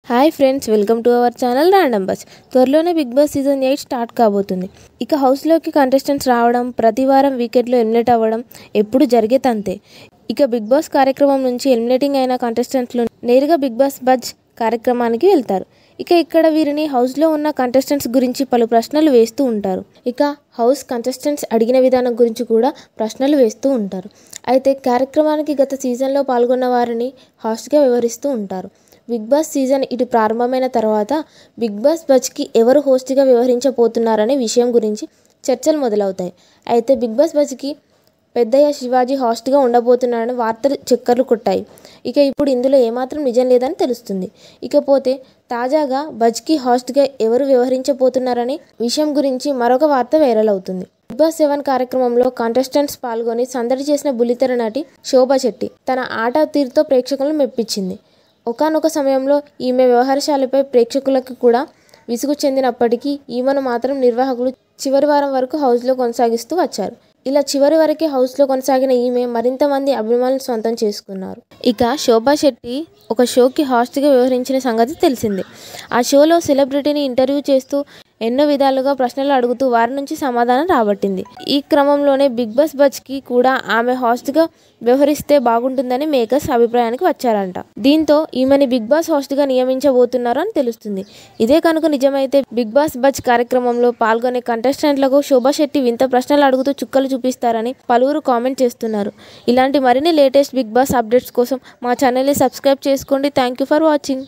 Hi friends, welcome to our channel random bus. త్వరలోనే big boss season 8 start కాబోతుంది. ఇక హౌస్లోకి కంటెస్టెంట్స్ రావడం, ప్రతి వారం వీకెండ్లో ఎలిమినేట్ అవ్వడం ఎప్పుడు జరిగే తంతే. ఇక బిగ్ బాస్ కార్యక్రమం నుంచి ఎలిమినేటింగ్ అయిన కంటెస్టెంట్లు నేరుగా బిగ్ బాస్ బజ్ కార్యక్రమానికి వెళ్తారు. ఇక ఇక్కడ వీరిని హౌస్లో ఉన్న కంటెస్టెంట్స్ గురించి పలు ప్రశ్నలు వేస్తూ ఉంటారు. ఇక హౌస్ కంటెస్టెంట్స్ అడిగిన విధానం గురించి కూడా ప్రశ్నలు వేస్తూ ఉంటారు. అయితే కార్యక్రమానికి గత సీజన్లో పాల్గొన్న వారిని హాస్ట్గా వివరిస్తూ ఉంటారు. బిగ్ బాస్ సీజన్ ఇటు ప్రారంభమైన తర్వాత బిగ్ బాస్ బజ్కి ఎవరు హోస్ట్గా వ్యవహరించబోతున్నారనే విషయం గురించి చర్చలు మొదలవుతాయి. అయితే బిగ్ బాస్ బజ్కి పెద్దయ్య శివాజీ హాస్ట్గా ఉండబోతున్నారని వార్తలు చక్కర్లు కొట్టాయి. ఇక ఇప్పుడు ఇందులో ఏమాత్రం నిజం లేదని తెలుస్తుంది. ఇకపోతే తాజాగా బజ్కి హాస్ట్గా ఎవరు వ్యవహరించబోతున్నారనే విషయం గురించి మరొక వార్త వైరల్ అవుతుంది. బిగ్ బాస్ 7 కార్యక్రమంలో కంటెస్టెంట్స్ పాల్గొని సందడి చేసిన బుల్లితెర నటి శోభా శెట్టి తన ఆట తీరుతో ప్రేక్షకులను మెప్పించింది. ఒకానొక సమయంలో ఈమె వ్యవహారశాలపై ప్రేక్షకులకు కూడా విసుగు చెందినప్పటికీ ఈమెను మాత్రం నిర్వాహకులు చివరి వారం వరకు హౌస్లో కొనసాగిస్తూ వచ్చారు. ఇలా చివరి వరకే హౌస్లో కొనసాగిన ఈమె మరింత మంది అభిమానులు సొంతం చేసుకున్నారు. ఇక శోభా శెట్టి ఒక షోకి హాస్ట్గా వ్యవహరించిన సంగతి తెలిసిందే. ఆ షోలో సెలబ్రిటీని ఇంటర్వ్యూ చేస్తూ ఎన్నో విధాలుగా ప్రశ్నలు అడుగుతూ వారి నుంచి సమాధానం రాబట్టింది. ఈ క్రమంలోనే బిగ్ బాస్ బజ్కి కూడా ఆమె హాస్ట్గా వ్యవహరిస్తే బాగుంటుందని మేకర్స్ అభిప్రాయానికి వచ్చారంట. దీంతో ఈమెని బిగ్ బాస్ హాస్ట్గా నియమించబోతున్నారు అని తెలుస్తుంది. ఇదే కనుక నిజమైతే బిగ్ బాస్ బజ్ కార్యక్రమంలో పాల్గొనే కంటెస్టెంట్లకు శోభా శెట్టి వింత ప్రశ్నలు అడుగుతూ చుక్కలు చూపిస్తారని పలువురు కామెంట్ చేస్తున్నారు. ఇలాంటి మరిన్ని లేటెస్ట్ బిగ్ బాస్ అప్డేట్స్ కోసం మా ఛానల్ని సబ్స్క్రైబ్ చేసుకోండి. Thank you for watching.